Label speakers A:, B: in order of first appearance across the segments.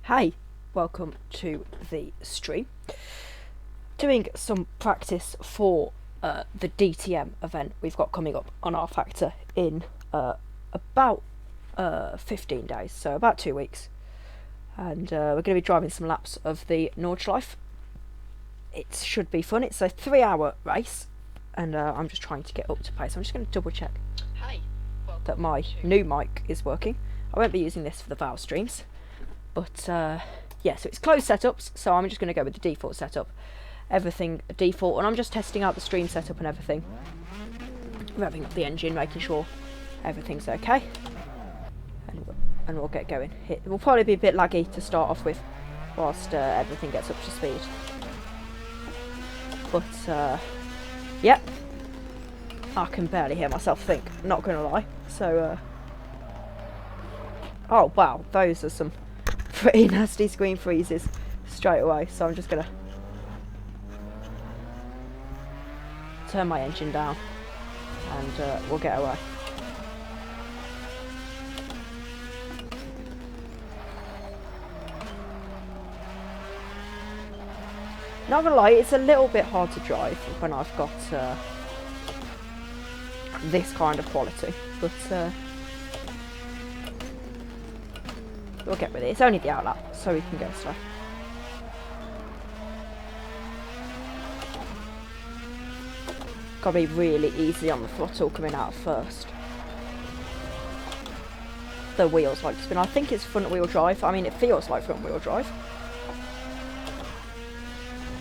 A: Hey, welcome to the stream. Doing some practice for the DTM event we've got coming up on our factor in about 15 days, so about 2 weeks. And we're going to be driving some laps of the Nordschleife. It should be fun. It's a 3-hour race, and I'm just trying to get up to pace. I'm just going to double check that my new mic is working. I won't be using this for the Valve streams. But yeah, so it's closed setups, so I'm just going to go with the default setup. Everything default, and I'm just testing out the stream setup and everything. Revving up the engine, making sure everything's okay. And we'll get going. It will probably be a bit laggy to start off with, whilst everything gets up to speed. But yeah, I can barely hear myself think, not going to lie. So, oh wow, those are some pretty nasty screen freezes straight away, so I'm just gonna turn my engine down and we'll get away. Not gonna lie, it's a little bit hard to drive when I've got this kind of quality, but we'll get with it. It's only the outlap, so we can go slow. Gotta be really easy on the throttle coming out first. The wheels like to spin. I think it's front wheel drive. I mean, it feels like front wheel drive.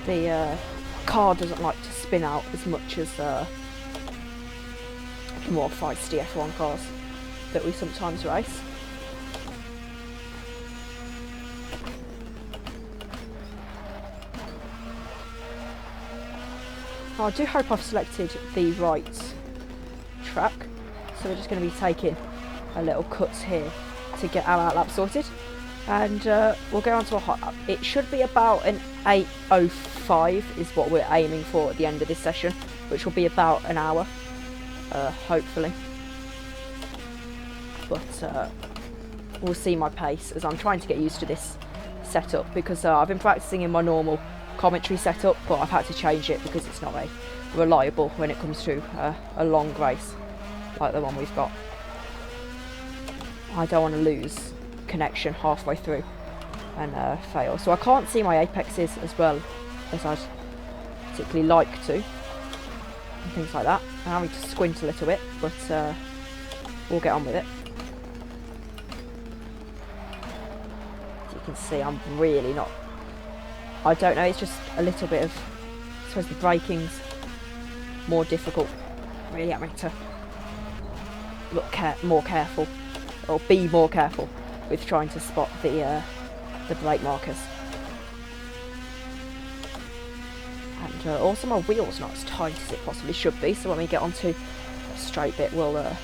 A: The car doesn't like to spin out as much as more feisty F1 cars that we sometimes race. I do hope I've selected the right track, so we're just going to be taking a little cuts here to get our outlap sorted, and we'll go on to a hot lap. It should be about an 8:05 is what we're aiming for at the end of this session, which will be about an hour, hopefully. But we'll see my pace as I'm trying to get used to this setup, because I've been practicing in my normal commentary setup, but I've had to change it because it's not very reliable when it comes to a long race like the one we've got. I don't want to lose connection halfway through and fail, so I can't see my apexes as well as I'd particularly like to, and things like that. I'm having to squint a little bit, but we'll get on with it. As you can see, I'm really not, I don't know, it's just a little bit of, I suppose the braking's more difficult. Really having to look more careful, or be more careful with trying to spot the brake markers. And also my wheel's not as tight as it possibly should be, so when we get onto a straight bit we'll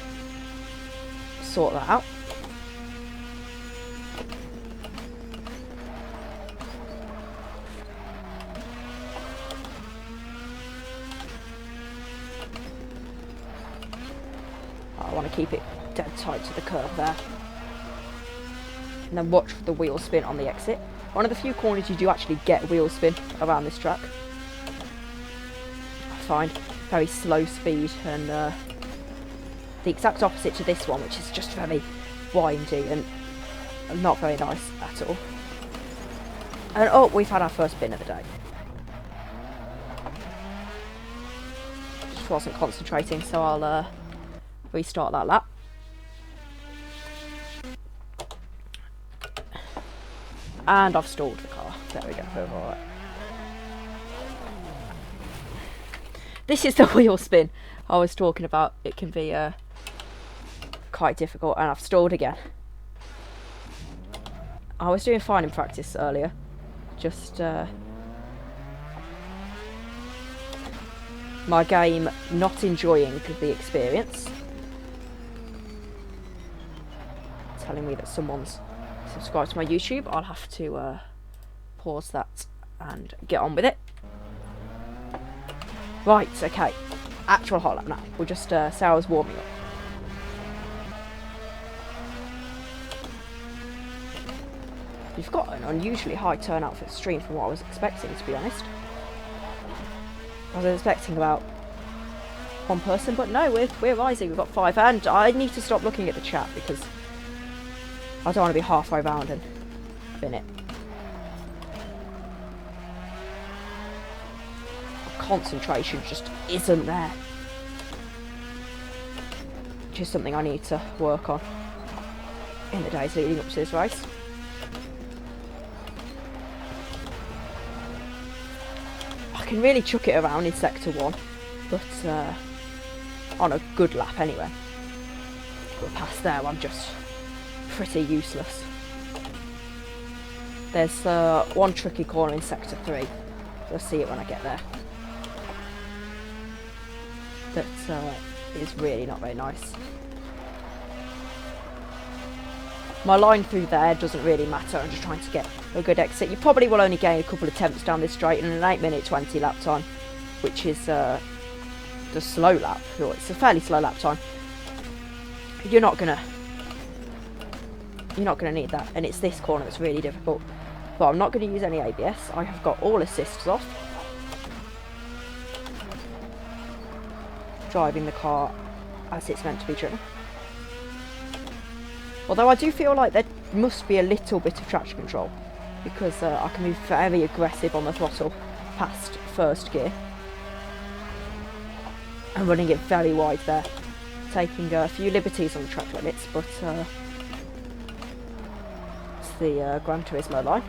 A: sort that out. I want to keep it dead tight to the curve there. And then watch for the wheel spin on the exit. One of the few corners you do actually get wheel spin around this track. I find very slow speed, and the exact opposite to this one, which is just very windy and not very nice at all. And oh, we've had our first spin of the day. Just wasn't concentrating, so I'll restart that lap. And I've stalled the car. There we go. Alright. This is the wheel spin I was talking about. It can be quite difficult, and I've stalled again. I was doing fine in practice earlier. Just my game not enjoying the experience. Telling me that someone's subscribed to my YouTube. I'll have to pause that and get on with it. Right, okay. Actual hot lap now. We'll just say I was warming up. You've got an unusually high turnout for the stream from what I was expecting, to be honest. I was expecting about one person, but no, we're rising. We've got 5, and I need to stop looking at the chat because I don't want to be halfway round and bin it. Concentration just isn't there, which is something I need to work on in the days leading up to this race. I can really chuck it around in sector 1, but on a good lap anyway. But past there I'm just pretty useless. There's one tricky corner in sector 3. You'll see it when I get there. That is really not very nice. My line through there doesn't really matter. I'm just trying to get a good exit. You probably will only gain a couple of attempts down this straight in an 8-minute 20 lap time, which is the slow lap. Or it's a fairly slow lap time. You're not gonna need that, and it's this corner that's really difficult. But I'm not going to use any ABS. I have got all assists off. Driving the car as it's meant to be driven. Although I do feel like there must be a little bit of traction control, because I can be very aggressive on the throttle past first gear. I'm running it very wide there, taking a few liberties on the track limits, but it's the Gran Turismo line.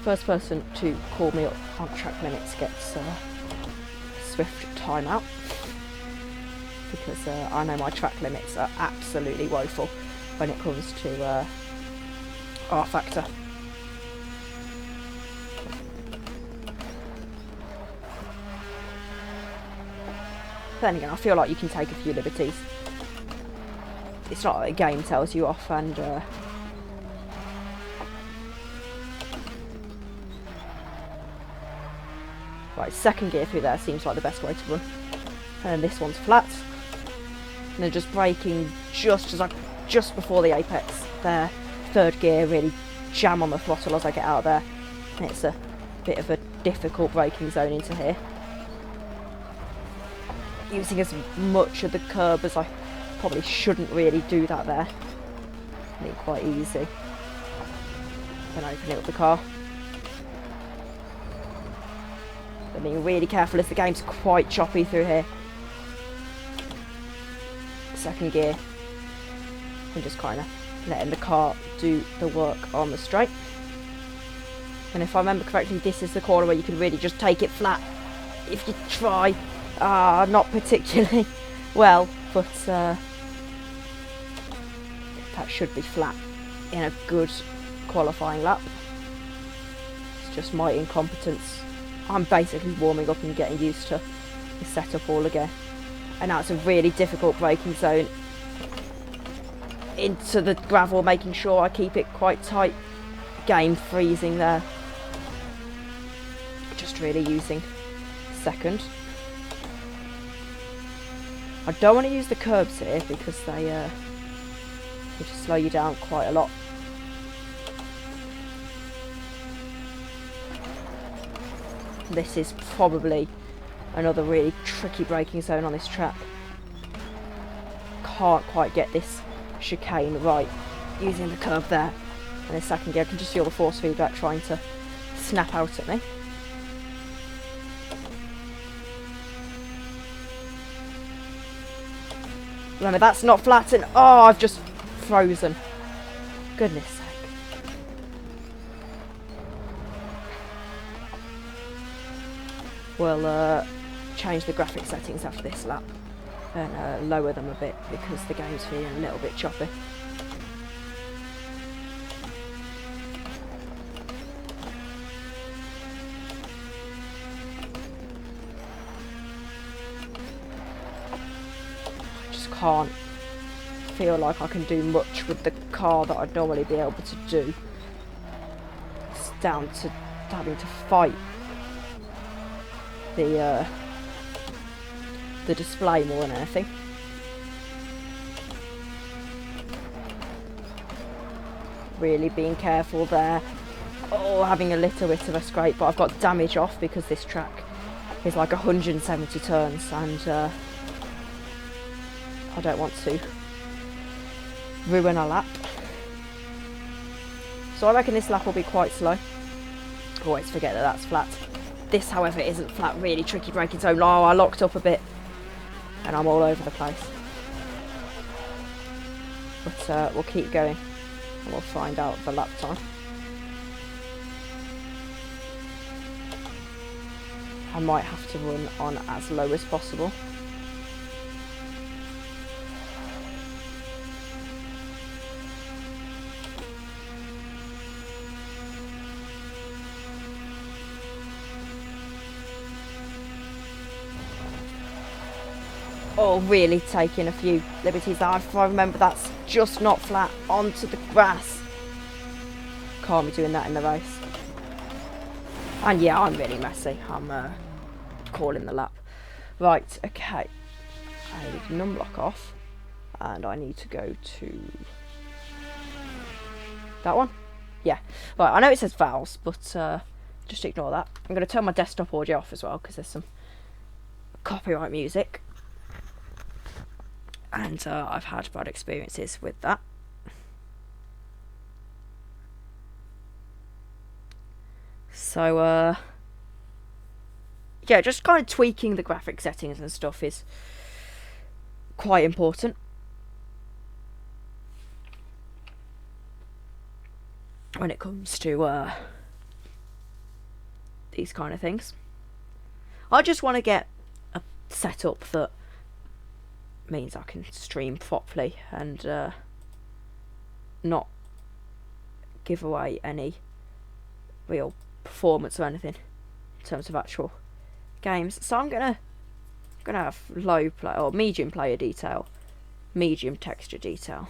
A: First person to call me up on track limits gets a swift timeout, because I know my track limits are absolutely woeful when it comes to R factor. Then again, I feel like you can take a few liberties. It's not like the game tells you off, and right, second gear through there seems like the best way to run. And this one's flat. And they're just braking just before the apex there. Third gear, really jam on the throttle as I get out of there. And it's a bit of a difficult braking zone into here. Using as much of the curb as I probably shouldn't really do that there. I think quite easy. Then opening up the car. But being really careful as the game's quite choppy through here. Second gear. And just kind of letting the car do the work on the straight. And if I remember correctly, this is the corner where you can really just take it flat if you try. Not particularly well, but that should be flat in a good qualifying lap. It's just my incompetence. I'm basically warming up and getting used to the setup all again. And now it's a really difficult braking zone into the gravel, making sure I keep it quite tight. Game freezing there. Just really using second. I don't want to use the curbs here because they just slow you down quite a lot. This is probably another really tricky braking zone on this track. Can't quite get this chicane right using the curve there. And in second gear I can just feel the force feedback trying to snap out at me. Remember, that's not flat, and oh, I've just frozen. Goodness sake. We'll change the graphic settings after this lap and lower them a bit because the game's feeling a little bit choppy. Can't feel like I can do much with the car that I'd normally be able to do. It's down to having to fight the display more than anything. Really being careful there. Oh, having a little bit of a scrape, but I've got damage off because this track is like 170 turns, and I don't want to ruin a lap. So I reckon this lap will be quite slow. Always forget that that's flat. This, however, isn't flat. Really tricky braking zone. Oh, I locked up a bit and I'm all over the place. But we'll keep going and we'll find out the lap time. I might have to run on as low as possible. Oh, really taking a few liberties there. If I remember, that's just not flat onto the grass. Can't be doing that in the race. And yeah, I'm really messy. I'm calling the lap. Right, okay. I need to num-block off. And I need to go to that one. Yeah. Right, I know it says vowels, but just ignore that. I'm going to turn my desktop audio off as well, because there's some copyright music. And I've had bad experiences with that. So, yeah, just kind of tweaking the graphic settings and stuff is quite important. When it comes to these kind of things. I just want to get a setup that means I can stream properly and not give away any real performance or anything in terms of actual games. So I'm gonna have low play or medium player detail, medium texture detail.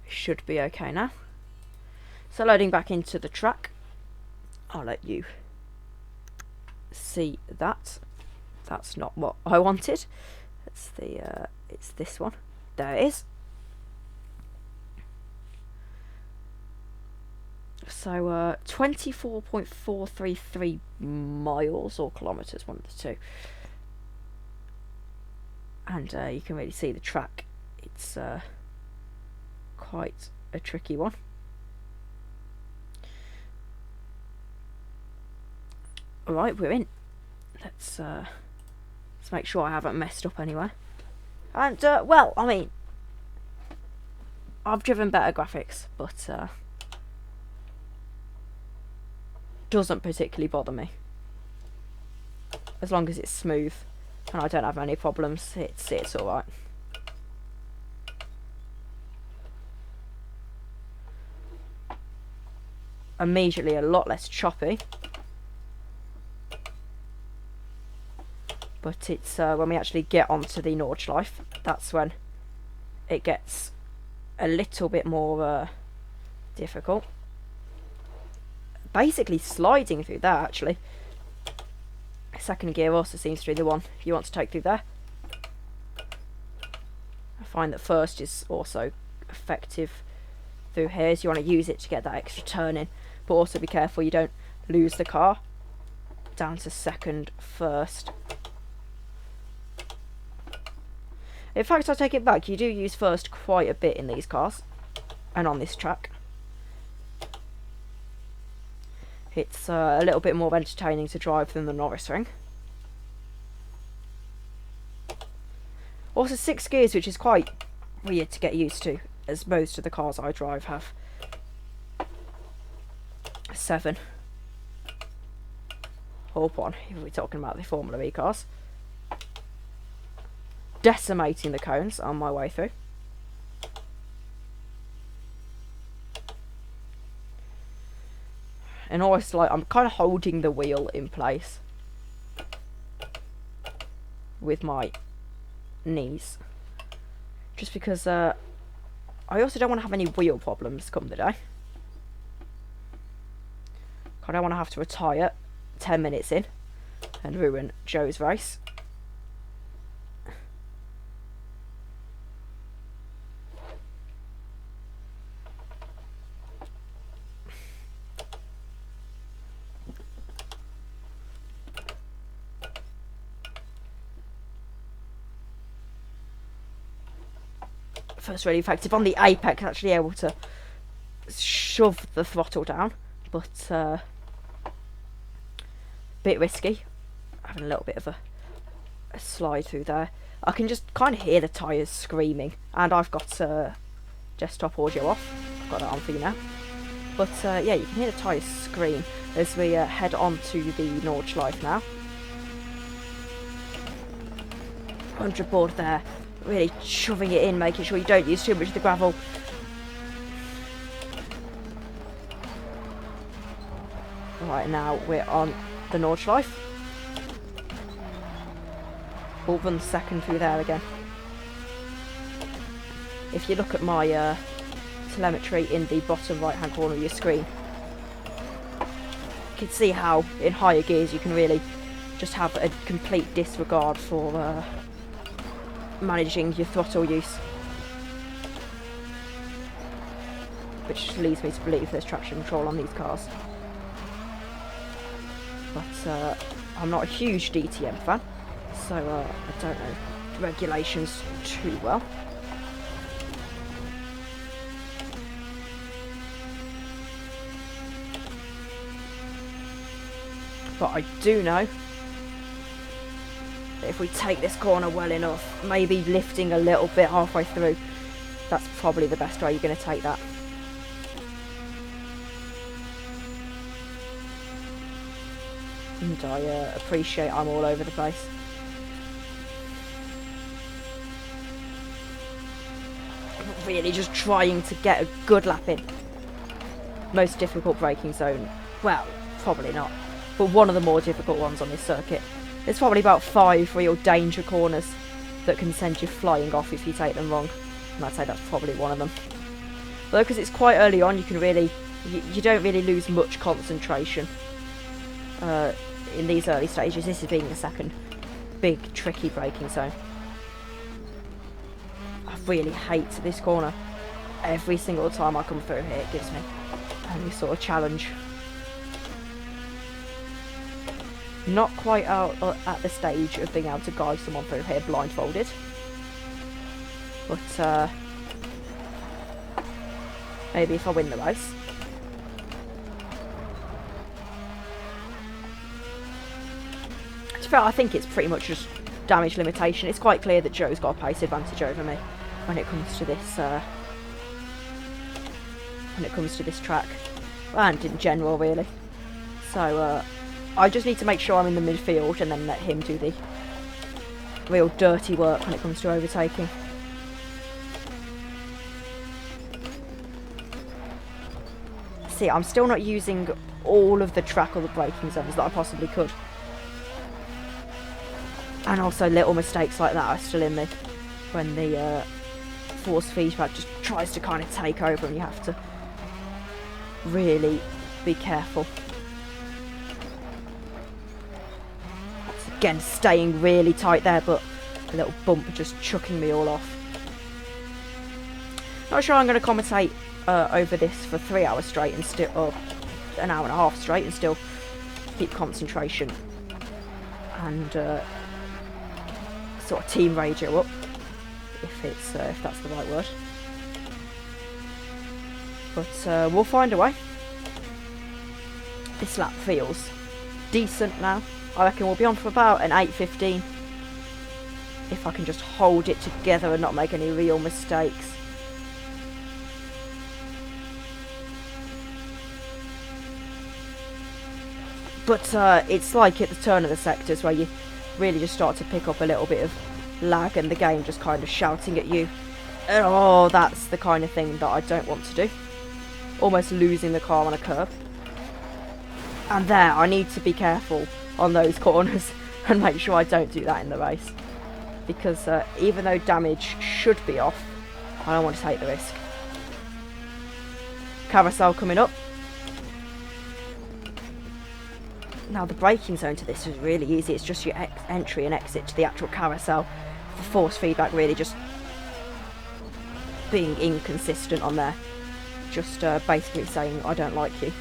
A: Should be okay now. So loading back into the track. I'll let you see that. That's not what I wanted. It's the it's this one. There it is. So 24.433 miles or kilometers, one of the two. And you can really see the track. It's quite a tricky one. Alright, we're in. Let's make sure I haven't messed up anywhere. And, well, I mean, I've driven better graphics, but doesn't particularly bother me. As long as it's smooth and I don't have any problems, it's alright. Immediately a lot less choppy. But it's when we actually get onto the Nordschleife, that's when it gets a little bit more difficult. Basically sliding through there, actually. Second gear also seems to be the one you want to take through there. I find that first is also effective through here, so you want to use it to get that extra turn in. But also be careful you don't lose the car. Down to second, first. In fact, I take it back, you do use first quite a bit in these cars, and on this track. It's a little bit more entertaining to drive than the Norris ring. Also 6 gears, which is quite weird to get used to, as most of the cars I drive have 7. Or 1, if we're talking about the Formula E cars. Decimating the cones on my way through. And always like I'm kind of holding the wheel in place with my knees, just because I I also don't want to have any wheel problems come the day. I don't want to have to retire 10 minutes in and ruin Joe's race. First really effective on the apex, actually able to shove the throttle down, but bit risky, having a little bit of a slide through there. I can just kind of hear the tyres screaming, and I've got desktop audio off. I've got that on for you now. But yeah, you can hear the tyres scream as we head on to the Nordschleife now. 100 board there, really shoving it in, making sure you don't use too much of the gravel. Right, now we're on the Nordschleife. We'll run second through there again. If you look at my telemetry in the bottom right hand corner of your screen, you can see how in higher gears you can really just have a complete disregard for managing your throttle use, which leads me to believe there's traction control on these cars. But I'm not a huge DTM fan, so I don't know the regulations too well. But I do know that if we take this corner well enough, maybe lifting a little bit halfway through, that's probably the best way you're going to take that. And I appreciate I'm all over the place. Really just trying to get a good lap in. Most difficult braking zone, well, probably not, but one of the more difficult ones on this circuit. There's probably about 5 real danger corners that can send you flying off if you take them wrong, and I'd say that's probably one of them. Although because it's quite early on, you can really, you don't really lose much concentration in these early stages. This is being the second big tricky braking zone. I really hate this corner. Every single time I come through here, it gives me any sort of challenge. Not quite out at the stage of being able to guide someone through here blindfolded, but maybe if I win the race. To be fair, I think it's pretty much just damage limitation. It's quite clear that Joe's got a pace advantage over me when it comes to this track, and in general really. So I just need to make sure I'm in the midfield and then let him do the real dirty work when it comes to overtaking. See, I'm still not using all of the track or the braking zones that I possibly could. And also little mistakes like that are still in me when the force feedback just tries to kind of take over and you have to really be careful. Again, staying really tight there, but a little bump just chucking me all off. Not sure I'm going to commentate over this for 3 hours straight and still, or an hour and a half straight, and still keep concentration and sort of team radio up, if that's the right word. But we'll find a way. This lap feels decent now. I reckon we'll be on for about an 8:15 if I can just hold it together and not make any real mistakes. But it's like at the turn of the sectors where you really just start to pick up a little bit of lag and the game just kind of shouting at you. And oh, that's the kind of thing that I don't want to do. Almost losing the car on a curb. And there, I need to be careful on those corners and make sure I don't do that in the race, because even though damage should be off, I don't want to take the risk. carousel coming up. Now the braking zone to this is really easy. It's just your entry and exit to the actual carousel. The force feedback really just being inconsistent on there. Just basically saying I don't like you.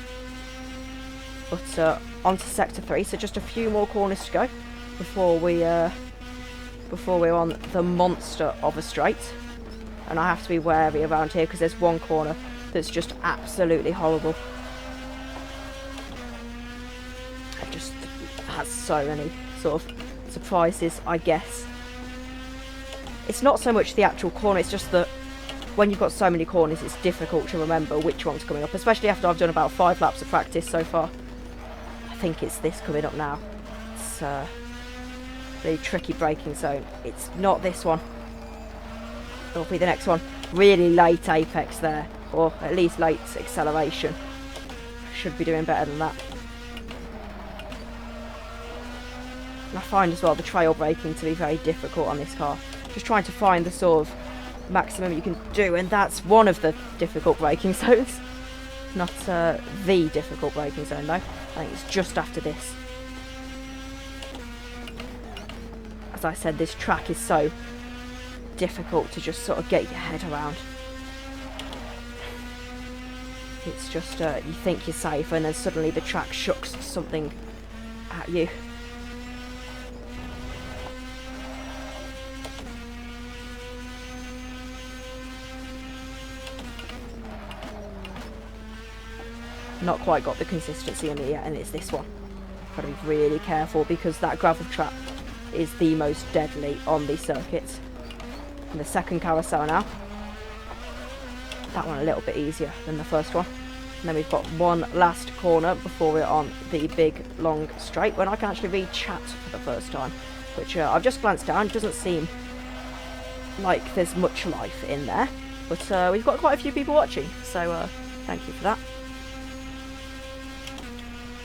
A: But on to sector 3, so just a few more corners to go before we're on the monster of a straight. And I have to be wary around here because there's one corner that's just absolutely horrible. It just has so many sort of surprises, I guess. It's not so much the actual corner, it's just that when you've got so many corners, it's difficult to remember which one's coming up, especially after I've done about 5 laps of practice so far. I think it's this coming up now. It's a really tricky braking zone. It's not this one. It'll be the next one. Really late apex there, or at least late acceleration. Should be doing better than that. And I find as well the trail braking to be very difficult on this car. Just trying to find the sort of maximum you can do, and that's one of the difficult braking zones. Not the difficult braking zone though. I think it's just after this. As I said, this track is so difficult to just sort of get your head around. It's just you think you're safe and then suddenly the track shucks something at you. Not quite got the consistency in it yet, and it's this one. Got to be really careful because that gravel trap is the most deadly on these circuits. And the second carousel now. That one a little bit easier than the first one. And then we've got one last corner before we're on the big long straight when I can actually read chat for the first time, which I've just glanced down. It doesn't seem like there's much life in there, but we've got quite a few people watching, so thank you for that.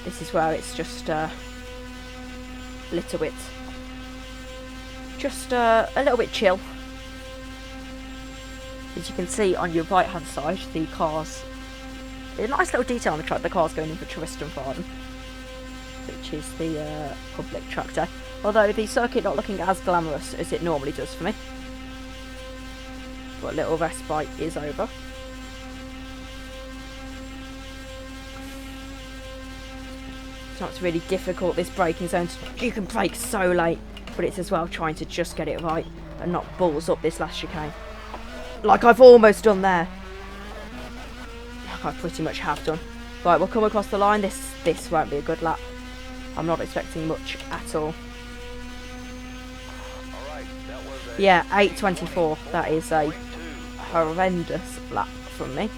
A: This is where it's just a little bit chill. As you can see on your right hand side, the cars, a nice little detail on the track, the car's going in for Turistenfahren, which is the public track day. Although the circuit not looking as glamorous as it normally does for me. But a little respite is over. So it's really difficult, this braking zone. You can brake so late, but it's as well trying to just get it right and not balls up this last chicane. Like I've almost done there. Like I pretty much have done. Right, we'll come across the line. This won't be a good lap. I'm not expecting much at all. Yeah, 8:24. That is a horrendous lap from me.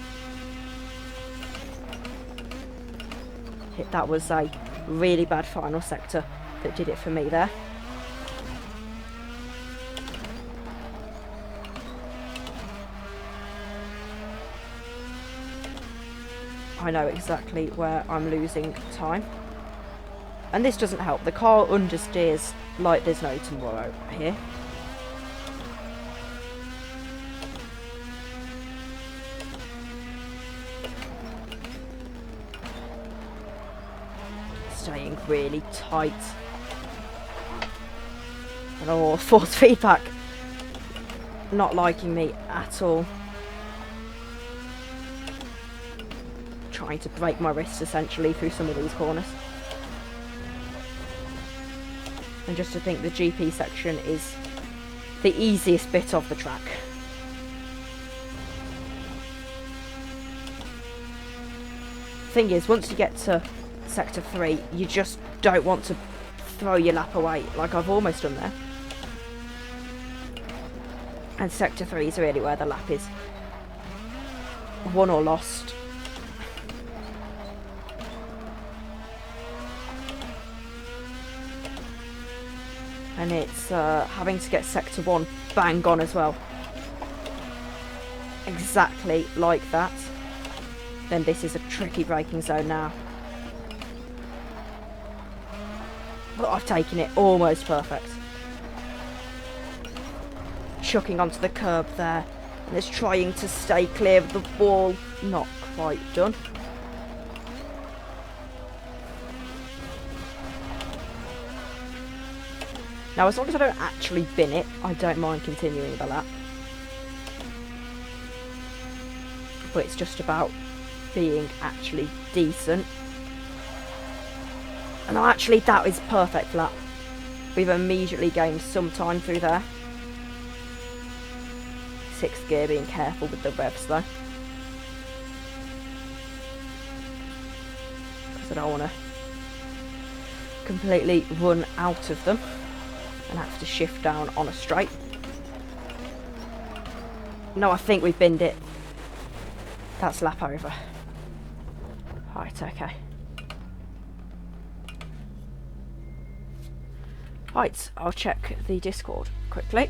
A: That was a really bad final sector that did it for me there. I know exactly where I'm losing time. And this doesn't help. The car understeers like there's no tomorrow here. Staying really tight. And oh, force feedback. Not liking me at all. Trying to break my wrist essentially through some of these corners. And just to think the GP section is the easiest bit of the track. Thing is, once you get to sector 3, you just don't want to throw your lap away, like I've almost done there. And sector 3 is really where the lap is won or lost. And it's having to get sector 1 bang on as well. Exactly like that. Then this is a tricky braking zone now. But I've taken it almost perfect. Chucking onto the curb there. And it's trying to stay clear of the wall. Not quite done. Now, as long as I don't actually bin it, I don't mind continuing the lap. But it's just about being actually decent. And actually, that is perfect lap. We've immediately gained some time through there. 6th gear, being careful with the revs though. Because I don't want to completely run out of them and have to shift down on a straight. No, I think we've binned it. That's lap over. Right, okay. Right, I'll check the Discord quickly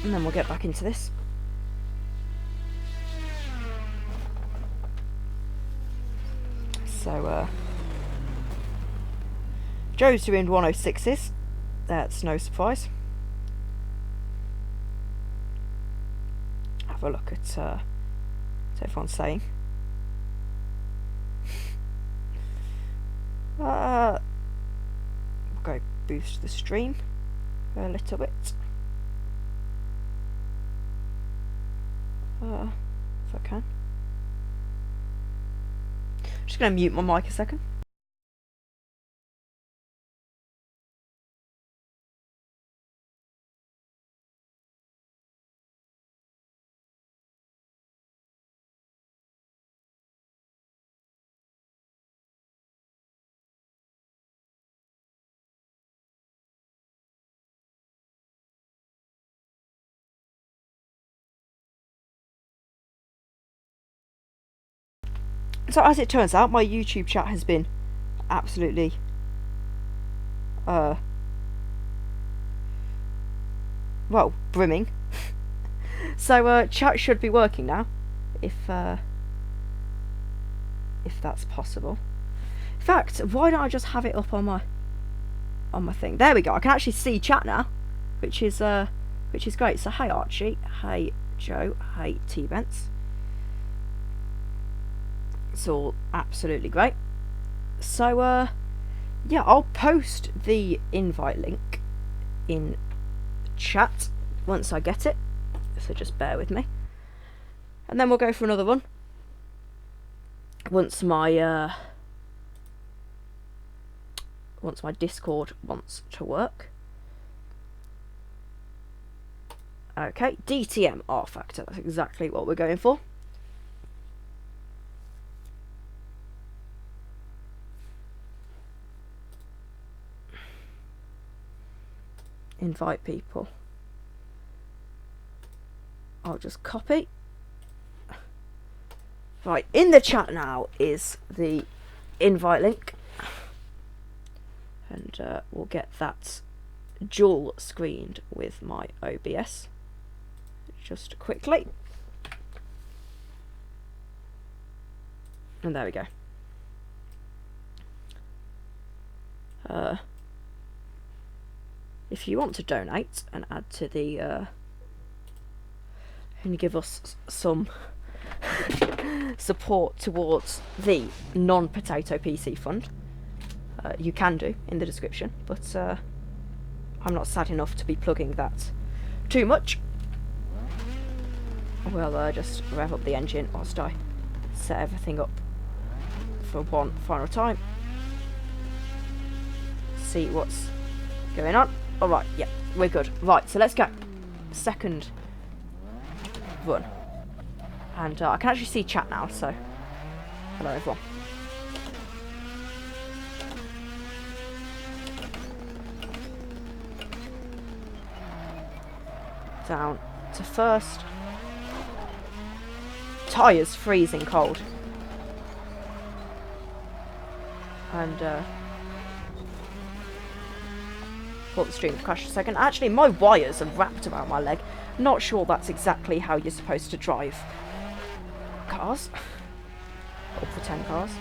A: and then we'll get back into this. So, Joe's doing 106s. That's no surprise. Have a look at what everyone's saying. We'll go boost the stream a little bit. If I can. Just going to mute my mic a second. So as it turns out, my YouTube chat has been absolutely well, brimming. So chat should be working now, if that's possible. In fact, why don't I just have it up on my thing? There we go. I can actually see chat now, which is great. So hey Archie, hey Joe, hey T-Bents. It's all absolutely great. So yeah, I'll post the invite link in chat once I get it, so just bear with me, and then we'll go for another one once my Discord wants to work. Okay, DTM R factor, that's exactly what we're going for. Invite people. I'll just copy. Right, in the chat now is the invite link, and we'll get that dual screened with my OBS just quickly, and there we go. If you want to donate and add to the and give us some support towards the non-potato PC fund, you can do in the description, but I'm not sad enough to be plugging that too much. We'll just rev up the engine whilst I set everything up for one final time. See what's going on. Alright, yeah, we're good. Right, so let's go. Second run. And I can actually see chat now, so hello everyone. Down to first. Tyres freezing cold. And thought the stream would crash a second. Actually, my wires are wrapped around my leg. Not sure that's exactly how you're supposed to drive cars. Or pretend cars.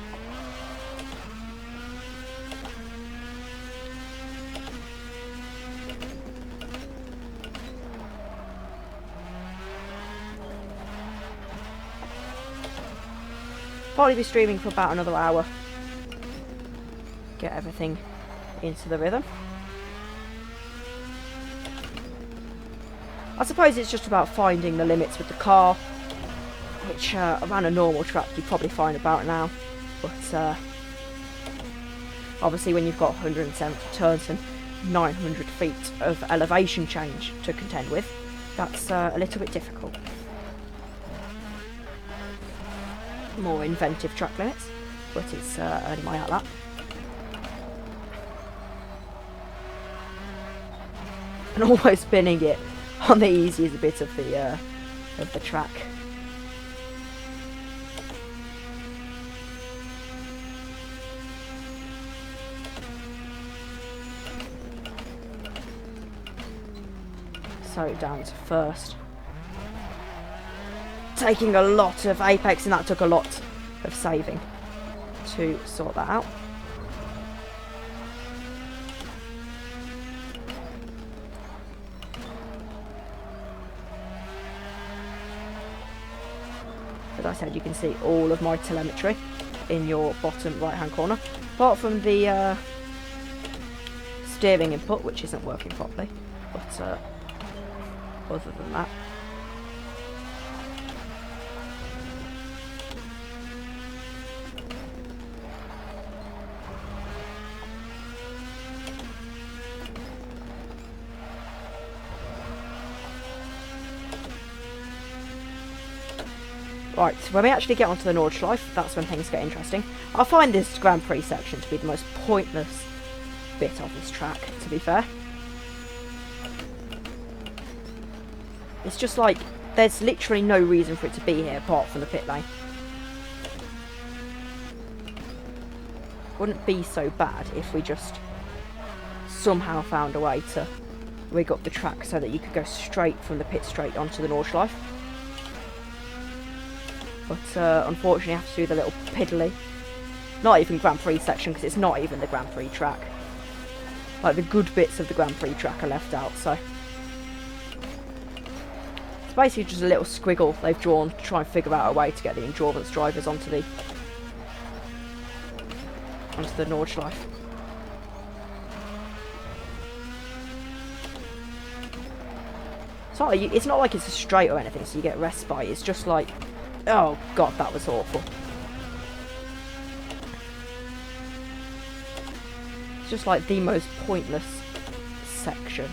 A: probably be streaming for about another hour. Get everything into the rhythm. I suppose it's just about finding the limits with the car, which around a normal track you probably find about now. But obviously when you've got 170 turns and 900 feet of elevation change to contend with, that's a little bit difficult. More inventive track limits, but it's earning my outlet. And almost spinning it on the easiest bit of the track. So down to first. Taking a lot of apex, and that took a lot of saving to sort that out. As I said, you can see all of my telemetry in your bottom right hand corner, apart from the steering input, which isn't working properly, but other than that. Right, when we actually get onto the Nordschleife, that's when things get interesting. I find this Grand Prix section to be the most pointless bit of this track, to be fair. It's just like, there's literally no reason for it to be here apart from the pit lane. Wouldn't be so bad if we just somehow found a way to rig up the track so that you could go straight from the pit straight onto the Nordschleife. But unfortunately I have to do the little piddly, not even Grand Prix section, because it's not even the Grand Prix track. Like, the good bits of the Grand Prix track are left out, so it's basically just a little squiggle they've drawn to try and figure out a way to get the endurance drivers onto the Nordschleife. It's not like it's a straight or anything, so you get respite. It's just like, oh god, that was awful. It's just like the most pointless section.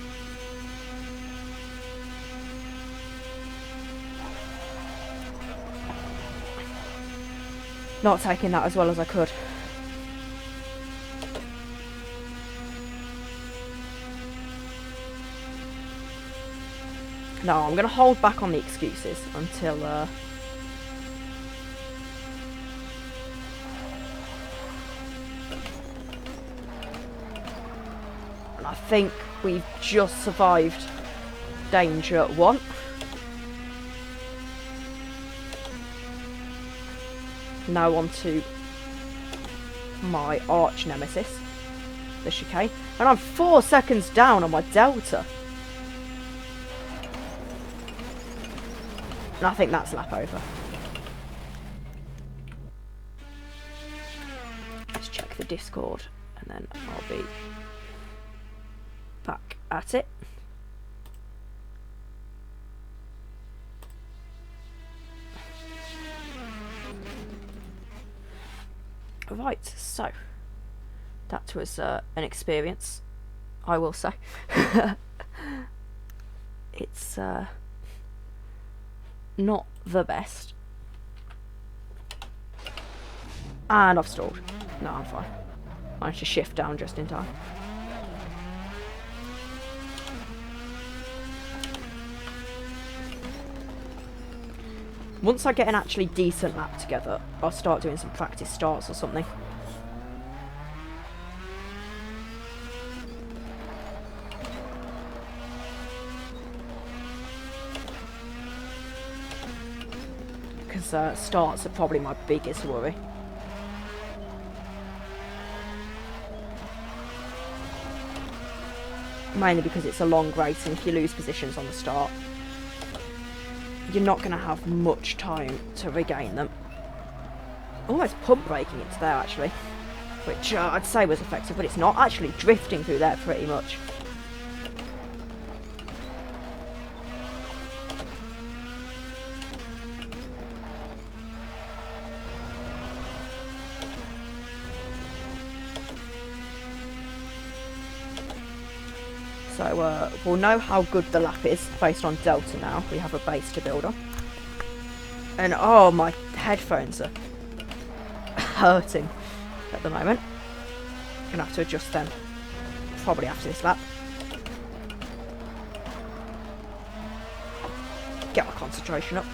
A: Not taking that as well as I could. No, I'm going to hold back on the excuses until and I think we've just survived danger 1. Now on to my arch nemesis, the chicane, and I'm 4 seconds down on my delta. And I think that's lap over. Let's check the Discord and then I'll be back at it. Right, so that was an experience, I will say. It's not the best. And I've stalled. No, I'm fine. Managed to shift down just in time. Once I get an actually decent lap together, I'll start doing some practice starts or something. Because starts are probably my biggest worry. Mainly because it's a long race, and if you lose positions on the start, you're not going to have much time to regain them. almost pump braking into there actually, which I'd say was effective, but it's not. Actually drifting through there pretty much. So we'll know how good the lap is based on Delta now. We have a base to build on. And oh, my headphones are hurting at the moment. Gonna have to adjust them probably after this lap. Get my concentration up.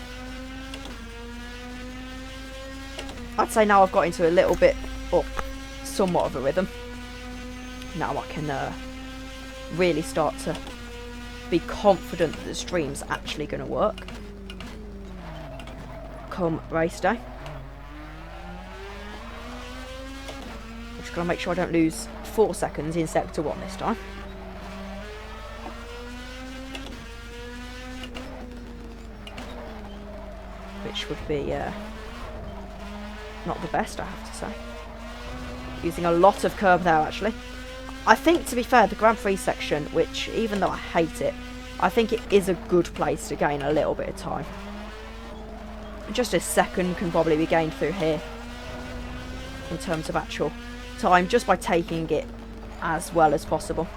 A: I'd say now I've got into a little bit, or somewhat of a rhythm. Now I can really start to be confident that the stream's actually going to work come race day. I'm just going to make sure I don't lose 4 seconds in sector 1 this time. Which would be not the best, I have to say. Using a lot of curb there actually. I think, to be fair, the Grand Prix section, which, even though I hate it, I think it is a good place to gain a little bit of time. Just a second can probably be gained through here in terms of actual time, just by taking it as well as possible.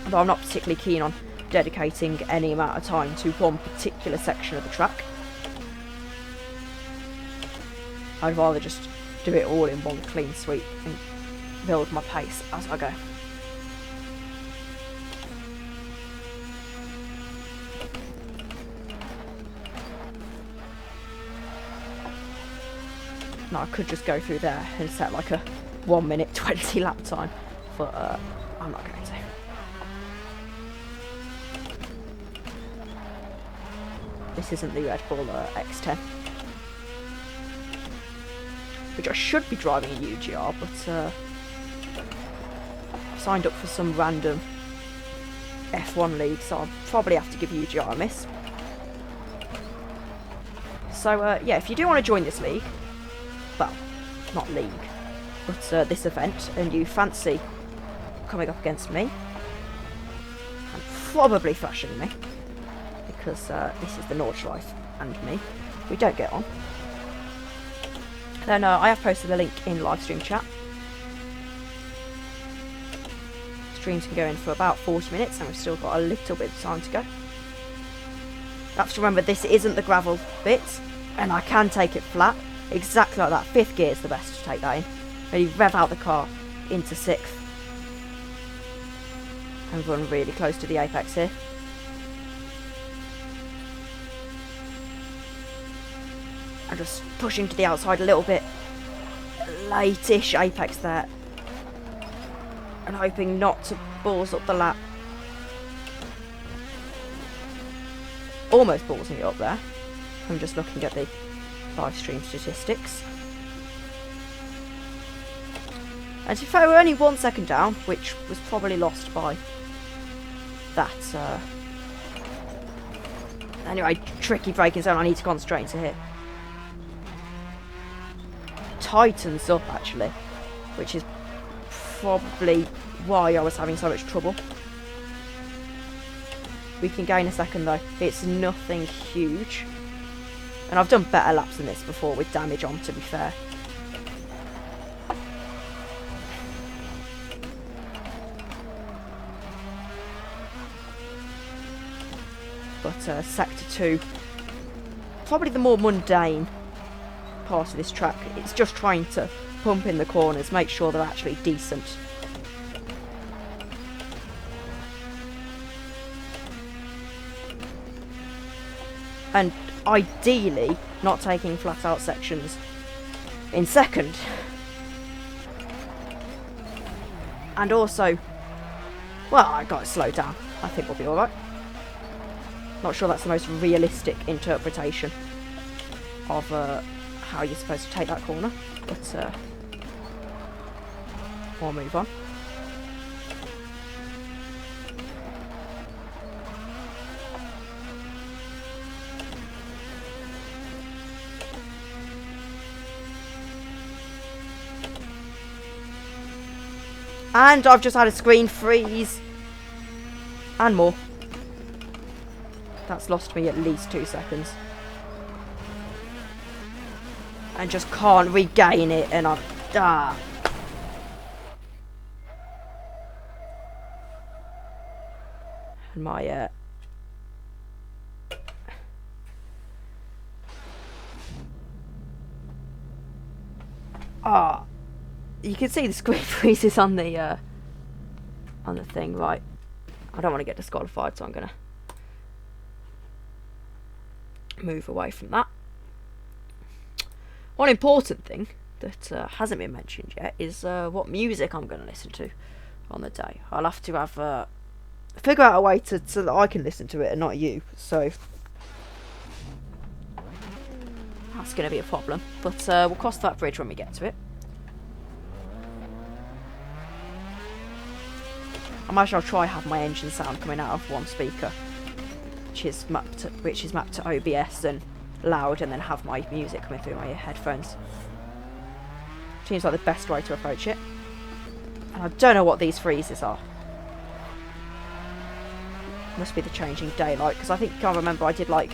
A: Although I'm not particularly keen on dedicating any amount of time to one particular section of the track. I'd rather just do it all in one clean sweep and build my pace as I go. Now I could just go through there and set like a 1 minute 20 lap time, but I'm not going to. This isn't the Red Bull X10. Which I should be driving in UGR, but I've signed up for some random F1 league, so I'll probably have to give UGR a miss. So yeah, if you do want to join this league, well, not league, but this event, and you fancy coming up against me, and probably thrashing me, because this is the Nordschleife and me, we don't get on, then I have posted the link in live stream chat. Streams can go in for about 40 minutes and we've still got a little bit of time to go. You have to remember this isn't the gravel bit, and I can take it flat, exactly like that. 5th gear is the best to take that in. Really rev out the car into 6th and run really close to the apex here. And just pushing to the outside a little bit, late-ish apex there, and hoping not to balls up the lap. Almost ballsing it up there. I'm just looking at the live stream statistics. And to be fair, we're only 1 second down, which was probably lost by that. Anyway, tricky braking zone I need to concentrate into here. Tightens up actually, which is probably why I was having so much trouble. We can gain a second though, it's nothing huge, and I've done better laps than this before with damage on, to be fair. But sector 2, probably the more mundane part of this track. It's just trying to pump in the corners, make sure they're actually decent. And ideally not taking flat out sections in second. And also, well, I got to slow down. I think we'll be alright. Not sure that's the most realistic interpretation of how you're supposed to take that corner, but we'll move on. And I've just had a screen freeze. And more. That's lost me at least 2 seconds. And just can't regain it, and I'm... Ah. And my, you can see the screen freezes on the thing, right? I don't want to get disqualified, so I'm gonna move away from that. One important thing that hasn't been mentioned yet is what music I'm going to listen to on the day. I'll have to have figure out a way so that I can listen to it and not you. So that's going to be a problem. But we'll cross that bridge when we get to it. I imagine I'll try have my engine sound coming out of one speaker, which is mapped to OBS and loud, and then have my music coming through my headphones. Seems like the best way to approach it. And I don't know what these freezes are. Must be the changing daylight, because I think I remember I did like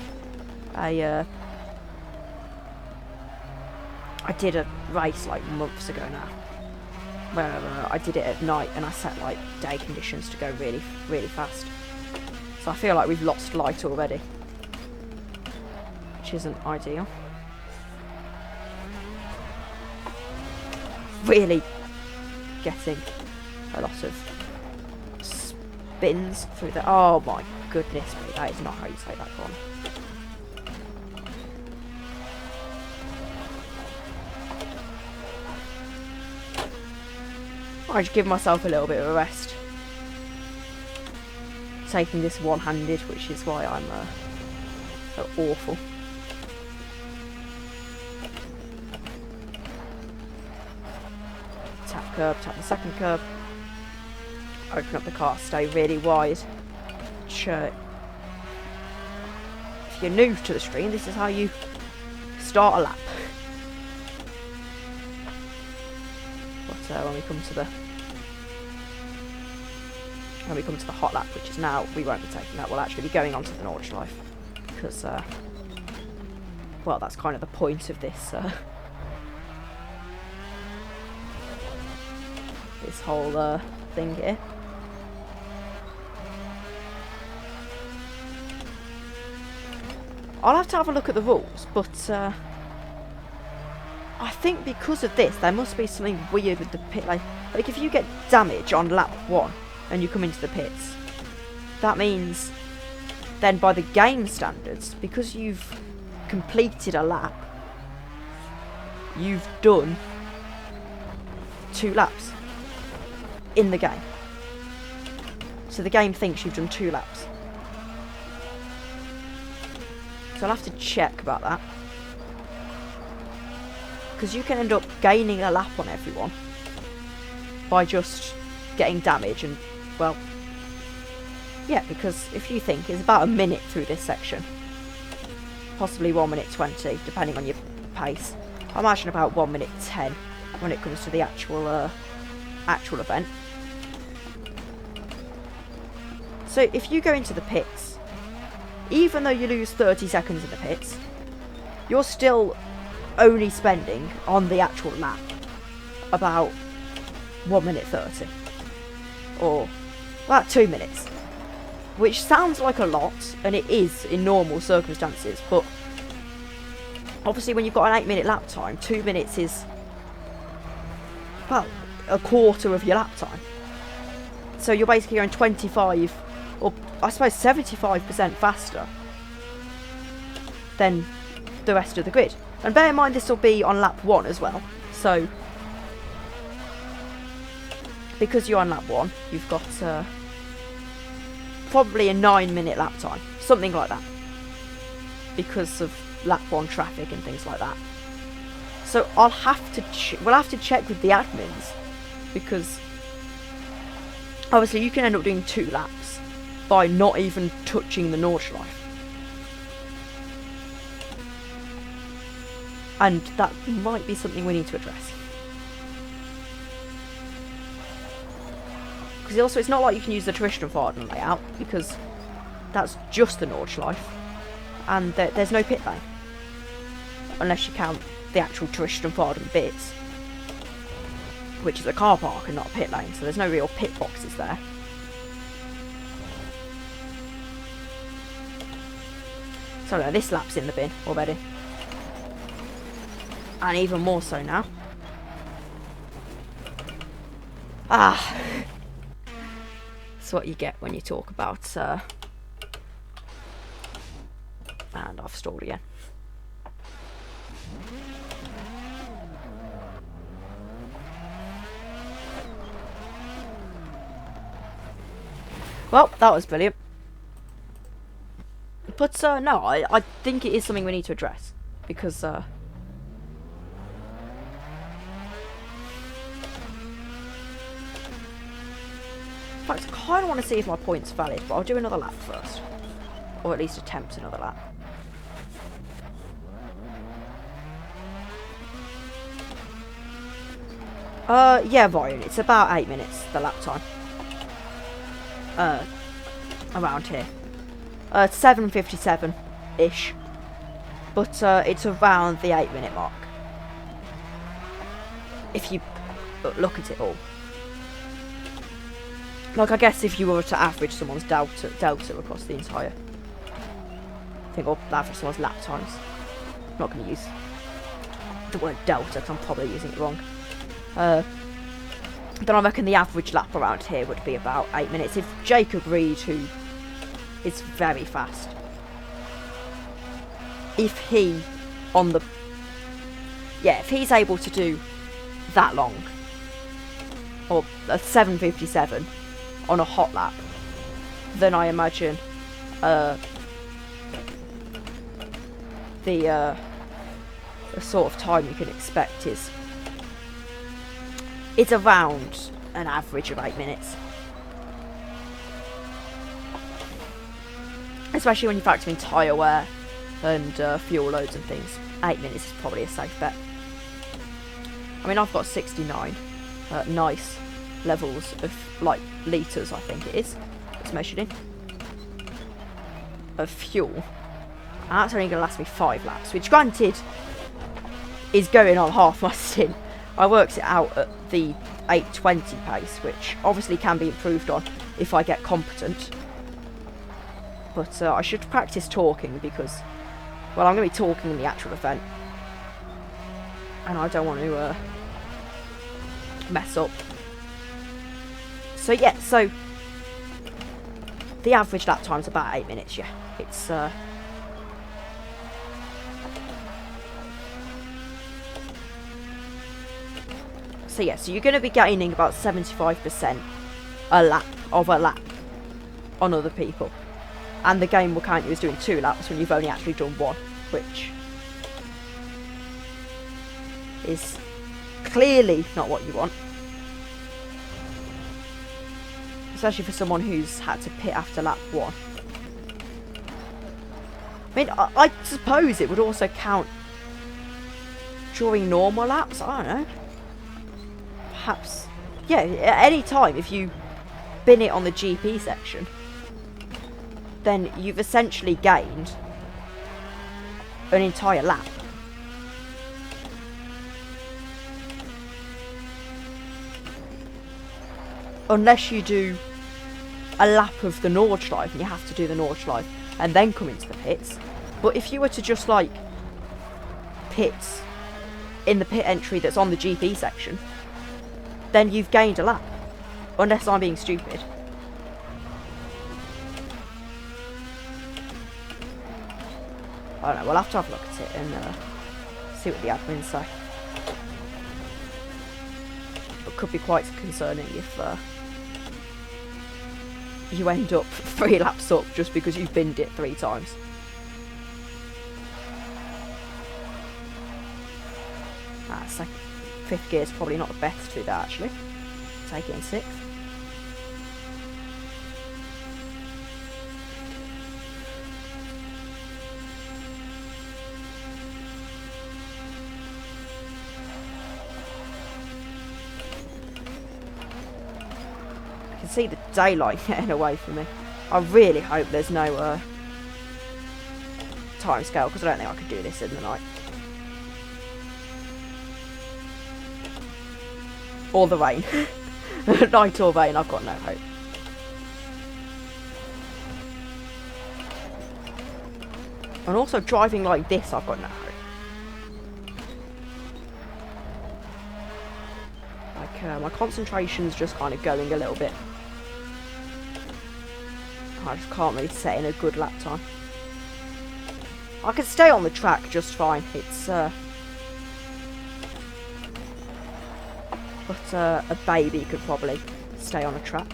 A: a I did a race like months ago now, where I did it at night and I set like day conditions to go really, really fast. So I feel like we've lost light already, which isn't ideal. Really getting a lot of spins through the... Oh my goodness me, that is not how you say that corner. I just give myself a little bit of a rest. Taking this one-handed, which is why I'm so awful. Tap curb, tap the second curb. Open up the car, stay really wide. If you're new to the stream, this is how you start a lap. But when we come to the hot lap, which is now, we won't be taking that. We'll actually be going on to the Nordschleife, because well, that's kind of the point of this this whole thing here. I'll have to have a look at the rules, but I think because of this, there must be something weird with the pit. Like if you get damage on lap 1 and you come into the pits, that means then by the game standards, because you've completed a lap, you've done 2 laps in the game. So the game thinks you've done 2 laps. So I'll have to check about that, because you can end up gaining a lap on everyone by just getting damage. And well, yeah, because if you think it's about a minute through this section, possibly 1 minute 20 depending on your pace. I imagine about 1 minute 10 when it comes to the actual event. So if you go into the pits, even though you lose 30 seconds in the pits, you're still only spending on the actual lap about 1 minute 30, or about 2 minutes, which sounds like a lot, and it is in normal circumstances, but obviously when you've got an 8-minute lap time, 2 minutes is, well, a quarter of your lap time. So you're basically going 25, or I suppose 75% faster than the rest of the grid. And bear in mind, this will be on lap 1 as well. So because you're on lap 1, you've got probably a 9-minute lap time, something like that, because of lap 1 traffic and things like that. So I'll have to we'll have to check with the admins, because obviously you can end up doing 2 laps by not even touching the Nordschleife. And that might be something we need to address. Because also it's not like you can use the Tristram layout, because that's just the Nordschleife, and there's no pit lane. Unless you count the actual Tristram bits, which is a car park and not a pit lane, so there's no real pit boxes there. So no, this lap's in the bin already. And even more so now. Ah! That's what you get when you talk about... And I've stalled again. Well, that was brilliant. But no, I think it is something we need to address. Because in fact, I kind of want to see if my point's valid, but I'll do another lap first. Or at least attempt another lap. Yeah, Ryan, it's about 8 minutes, the lap time. Around here. 7:57-ish. But it's around the 8-minute mark. If you look at it all. Like, I guess if you were to average someone's delta across the entire thing, or average someone's lap times. I'm not going to use the word delta, because I'm probably using it wrong. Then I reckon the average lap around here would be about 8 minutes. If Jacob Reed, who is very fast, if he if he's able to do that long, or a 7:57 on a hot lap, then I imagine the sort of time you can expect is it's around an average of 8 minutes. Especially when you factor in tyre wear and fuel loads and things. 8 minutes is probably a safe bet. I mean, I've got 69 nice levels of, like, litres, I think it is. It's measured in. Of fuel. And that's only going to last me 5 laps, which granted is going on half my stint. I worked it out at the 8:20 pace, which obviously can be improved on if I get competent. But I should practice talking because, well, I'm going to be talking in the actual event. And I don't want to mess up. So yeah, so the average lap time's about 8 minutes, yeah. It's so yeah, so you're going to be gaining about 75% a lap on other people. And the game will count you as doing 2 laps when you've only actually done 1, which is clearly not what you want. Especially for someone who's had to pit after lap 1. I mean, I suppose it would also count during normal laps, I don't know. Perhaps, yeah, at any time if you bin it on the GP section, then you've essentially gained an entire lap. Unless you do a lap of the Nordschleife, and you have to do the Nordschleife and then come into the pits. But if you were to just, like, pit in the pit entry that's on the GP section, then you've gained a lap. Unless I'm being stupid. I don't know, we'll have to have a look at it and see what the admins say. It could be quite concerning if you end up 3 laps up just because you've binned it 3 times. So 5th gear is probably not the best to do that, actually. Take it in 6th. see the daylight getting away from me. I really hope there's no time scale, because I don't think I could do this in the night. Or the rain. Night or rain, I've got no hope. And also driving like this, I've got no hope. Like, my concentration's just kind of going a little bit. I just can't really set in a good lap time. I can stay on the track just fine. It's, but a baby could probably stay on a track.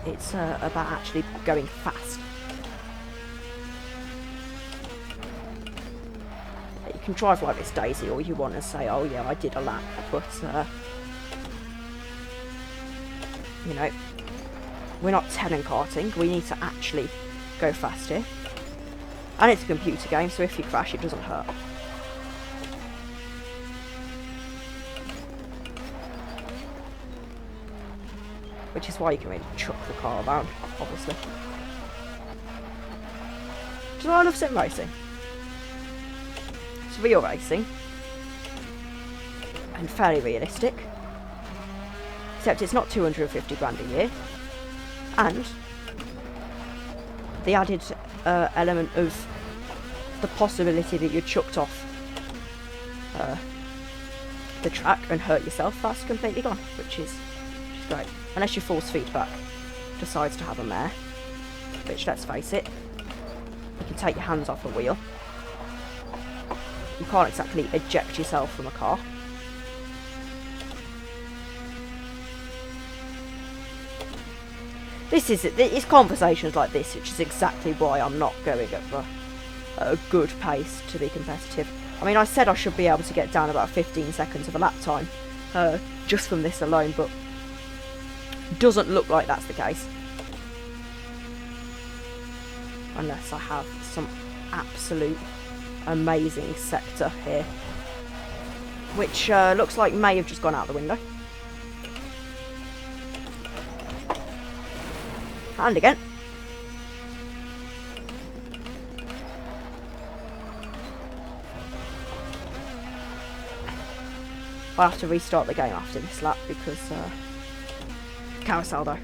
A: It's about actually going fast. You can drive like this, Daisy, or you want to say, oh yeah, I did a lap, but you know, we're not tenant karting, we need to actually go fast here. And it's a computer game, so if you crash, it doesn't hurt. Which is why you can really chuck the car around, obviously. Which is why I love sim racing. It's real racing. And fairly realistic. Except it's not 250 grand a year. And the added element of the possibility that you're chucked off the track and hurt yourself, that's completely gone, which is great. Unless your force feedback decides to have a mare, which, let's face it, you can take your hands off a wheel. You can't exactly eject yourself from a car. It's conversations like this which is exactly why I'm not going at a good pace to be competitive. I mean, I said I should be able to get down about 15 seconds of a lap time just from this alone, but doesn't look like that's the case. Unless I have some absolute amazing sector here, which looks like may have just gone out the window. And again. I'll have to restart the game after this lap because carousel though.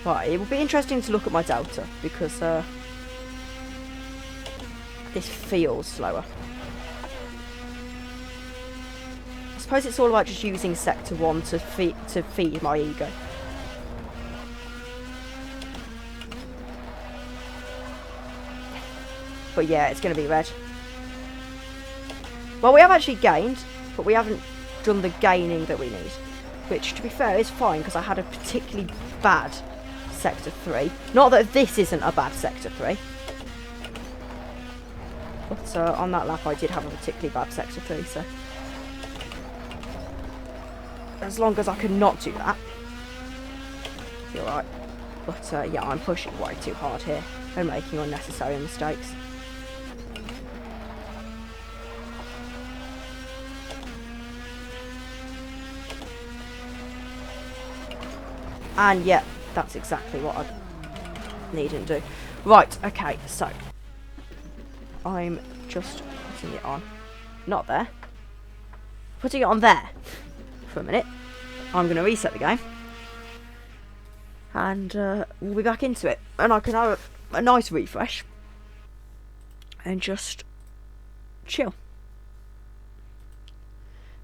A: Right, it will be interesting to look at my delta because this feels slower. I suppose it's all about just using sector 1 to feed my ego. But yeah, it's going to be red. Well, we have actually gained, but we haven't done the gaining that we need. Which, to be fair, is fine, because I had a particularly bad Sector 3. Not that this isn't a bad Sector 3. But on that lap I did have a particularly bad Sector 3, so... as long as I can not do that, I'll be alright. But yeah, I'm pushing way too hard here and making unnecessary mistakes. And yeah, that's exactly what I need to do. Right, okay, so I'm just putting it on. Not there. Putting it on there for a minute. I'm going to reset the game. And we'll be back into it. And I can have a nice refresh. And just chill.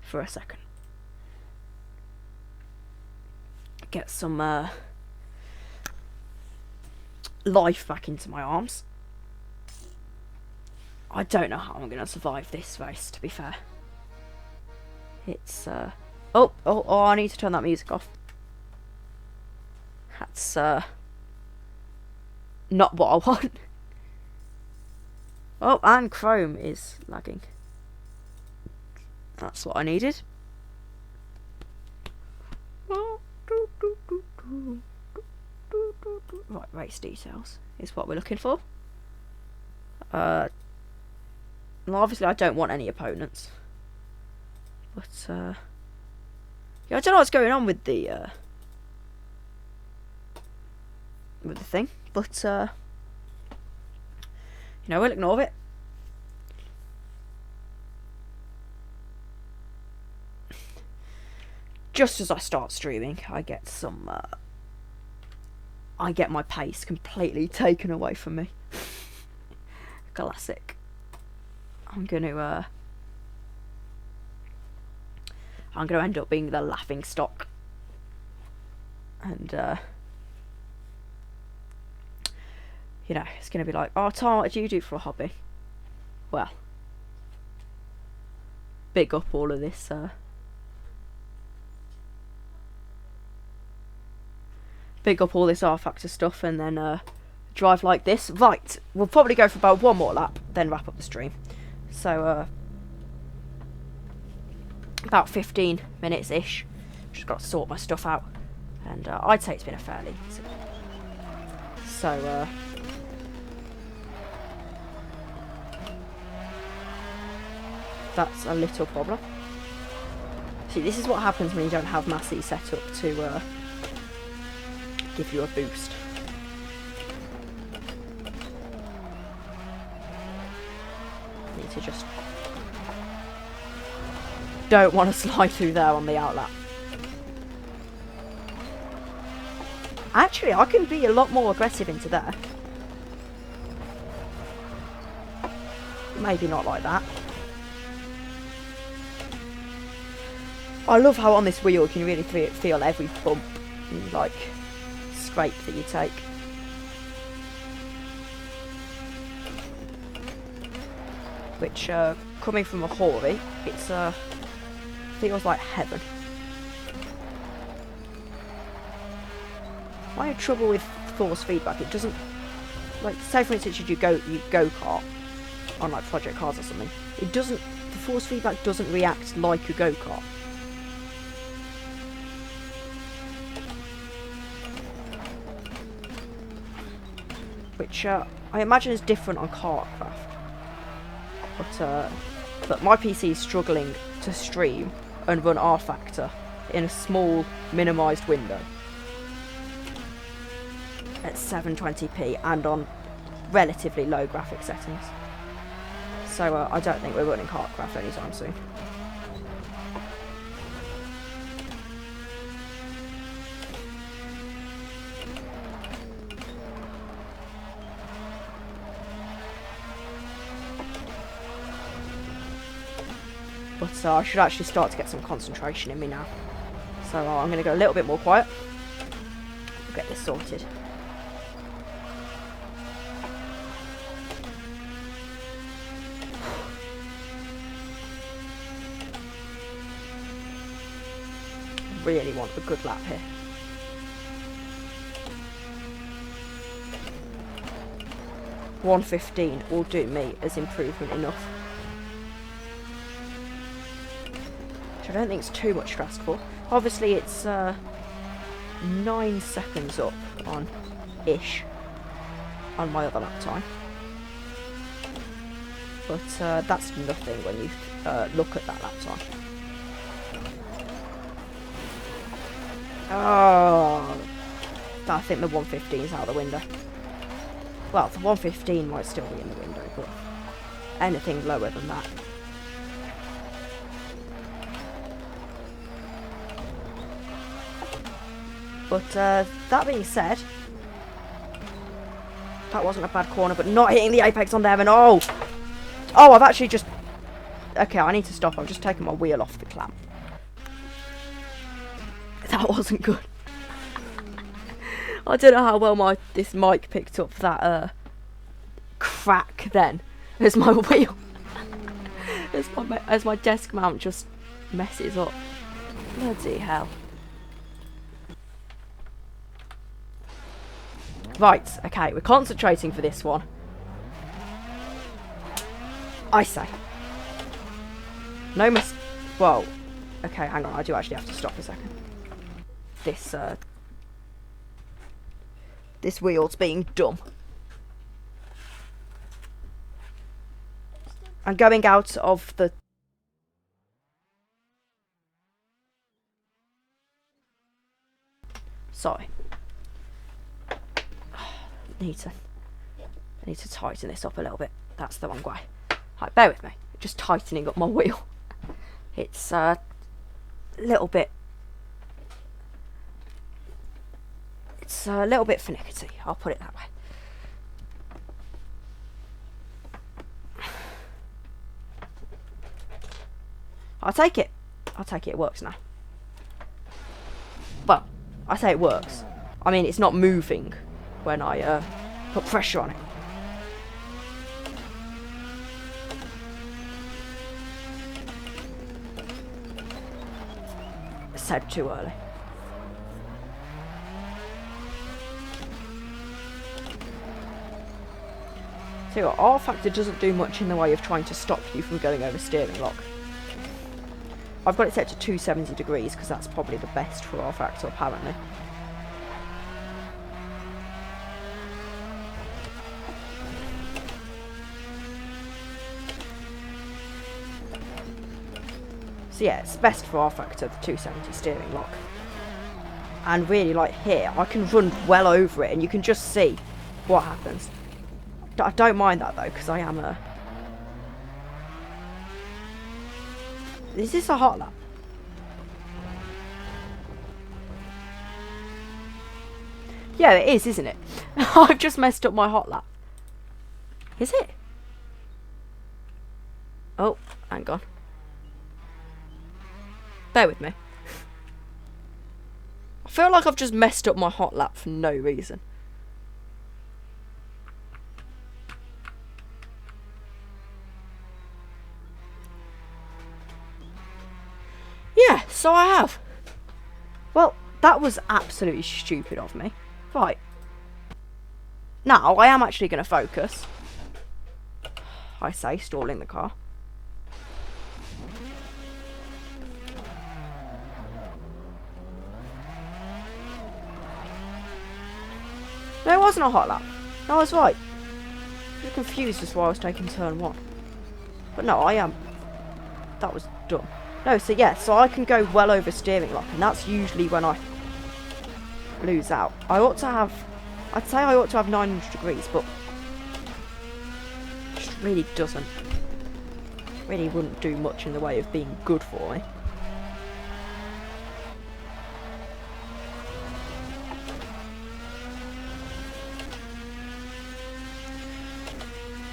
A: For a second. Get some life back into my arms. I don't know how I'm going to survive this race, to be fair. It's oh, I need to turn that music off. That's not what I want. Oh, and Chrome is lagging. That's what I needed. Right, race details is what we're looking for. Well, obviously I don't want any opponents. But, yeah, I don't know what's going on with the thing. But, you know, we'll ignore it. Just as I start streaming, I get some, I get my pace completely taken away from me. Classic. I'm gonna end up being the laughing stock. And, you know, it's gonna be like, oh, Tom, what do you do for a hobby? Well, big up all of this, big up all this R Factor stuff, and then drive like this. Right, we'll probably go for about one more lap, then wrap up the stream. So about 15 minutes ish. Just got to sort my stuff out, and I'd say it's been a fairly easy. So that's a little problem. See, this is what happens when you don't have Massey set up to give you a boost. Need to just... don't want to slide through there on the outlap. Actually, I can be a lot more aggressive into there. Maybe not like that. I love how on this wheel you can really feel every bump and, like, scrape that you take. Which, coming from a Hori, it's, feels like heaven. I have trouble with force feedback. It doesn't, like, say for instance you go-kart on, like, project cars or something. It doesn't, the force feedback doesn't react like a go-kart. Which, I imagine is different on Kartcraft. But my PC is struggling to stream and run R Factor in a small, minimised window at 720p and on relatively low graphic settings. So I don't think we're running Kartcraft anytime soon. But I should actually start to get some concentration in me now. So I'm going to go a little bit more quiet. We'll get this sorted. Really want a good lap here. $1:15 will do me as improvement enough. I don't think it's too much to ask for. Obviously it's 9 seconds up on ish on my other lap time, but that's nothing when you look at that lap time. Oh, I think the 1:15 is out the window. Well, the 1:15 might still be in the window, but anything lower than that. But that being said, that wasn't a bad corner, but not hitting the apex on there, and oh, I've actually just, okay, I need to stop. I've just taken my wheel off the clamp. That wasn't good. I don't know how well this mic picked up that crack then as my wheel, as my desk mount just messes up. Bloody hell. Right, okay, we're concentrating for this one. I say. No miss. Whoa. Okay, hang on, I do actually have to stop a second. This wheel's being dumb. and going out of the... Sorry. I need to tighten this up a little bit. That's the wrong way. Right, bear with me. Just tightening up my wheel. It's a little bit... It's a little bit finicky, I'll put it that way. I'll take it it works now. Well, I say it works. I mean, it's not moving when I put pressure on it. Said too early. So your R factor doesn't do much in the way of trying to stop you from going over steering lock. I've got it set to 270 degrees because that's probably the best for R factor apparently. So yeah, it's best for R factor, the 270 steering lock. And really, like here, I can run well over it and you can just see what happens. I don't mind that though, because I am a... Is this a hot lap? Yeah, it is, isn't it? I've just messed up my hot lap. Is it? Oh, hang on. Bear with me. I feel like I've just messed up my hot lap for no reason. Yeah, so I have. Well, that was absolutely stupid of me. Right. Now, I am actually going to focus. I say, stalling the car. No, it wasn't a hot lap. No, I was right. I was confused as to why I was taking turn 1. But no, I am. That was dumb. No, so yeah, so I can go well over steering lock, and that's usually when I lose out. I ought to have, I'd say I ought to have 900 degrees, but it just really doesn't. Really wouldn't do much in the way of being good for me.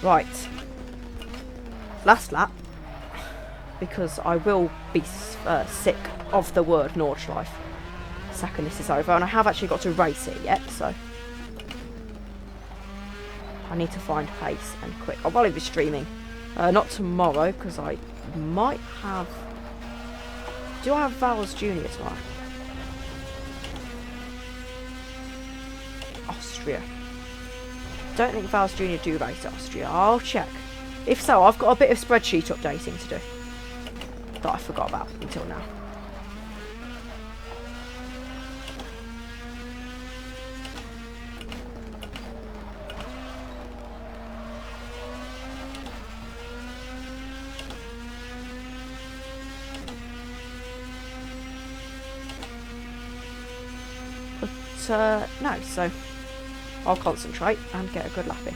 A: Right. Last lap. Because I will be sick of the word Nordschleife second this is over, and I have actually got to race it yet, so I need to find pace and quick. I'll probably be streaming, not tomorrow because I might have. Do I have Val's Junior tomorrow? Austria. Don't think Val's Junior do race at Austria. I'll check. If so, I've got a bit of spreadsheet updating to do that I forgot about until now. But no, so I'll concentrate and get a good lap in.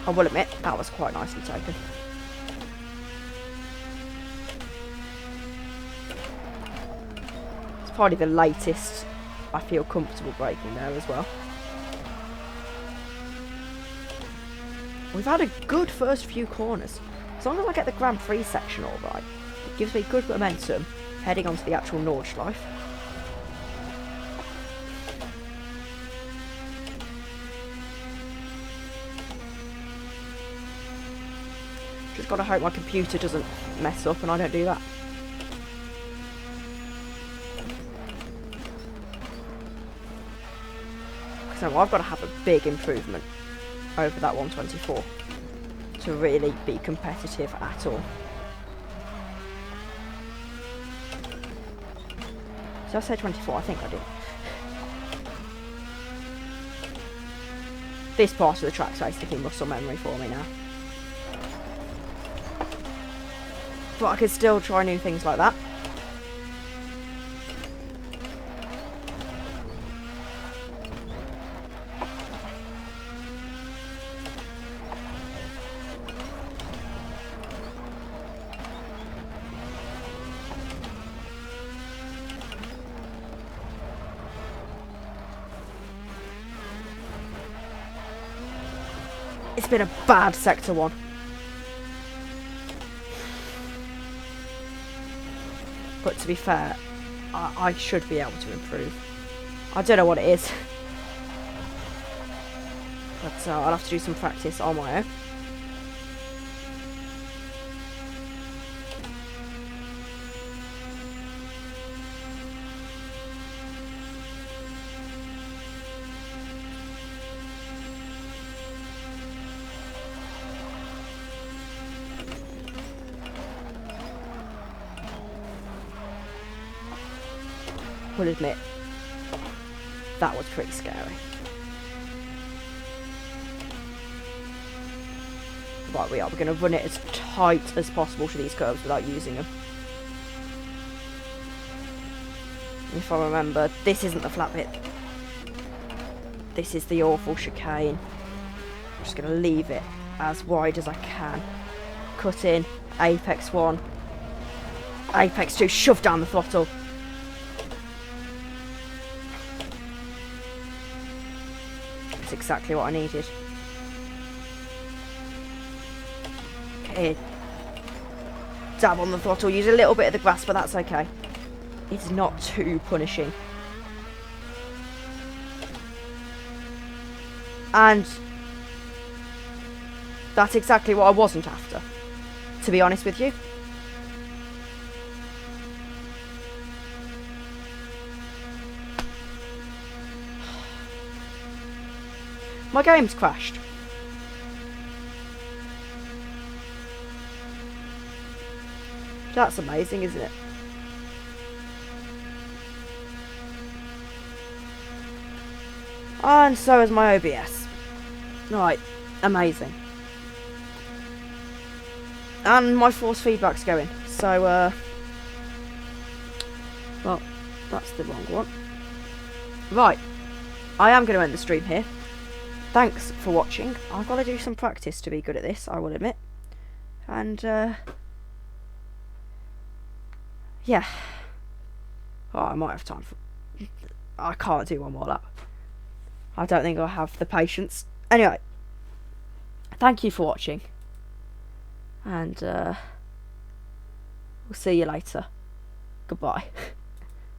A: I will admit, that was quite nicely taken. It's probably the latest I feel comfortable braking there as well. We've had a good first few corners. As long as I get the Grand Prix section all right, it gives me good momentum heading onto the actual Nordschleife. Just gotta hope my computer doesn't mess up and I don't do that. So I've got to have a big improvement over that 124 to really be competitive at all. Did I say 24? I think I did. This part of the track's basically muscle memory for me now. But I could still try new things like that. It's been a bad sector 1. But to be fair, I should be able to improve. I don't know what it is. But I'll have to do some practice on my own. Will admit, that was pretty scary. Right, we're going to run it as tight as possible to these curves without using them. If I remember, this isn't the flat bit. This is the awful chicane. I'm just going to leave it as wide as I can. Cut in, apex 1, apex 2, shove down the throttle. That's exactly what I needed. Okay. Dab on the throttle, use a little bit of the grass, but that's okay. It's not too punishing. And that's exactly what I wasn't after, to be honest with you. My game's crashed. That's amazing, isn't it? And so is my OBS. Right, amazing. And my force feedback's going. So, well, that's the wrong one. Right, I am going to end the stream here. Thanks for watching. I've got to do some practice to be good at this, I will admit. And, yeah. Oh, I might have time for... I can't do one more lap. I don't think I'll have the patience. Anyway, thank you for watching. And, we'll see you later. Goodbye.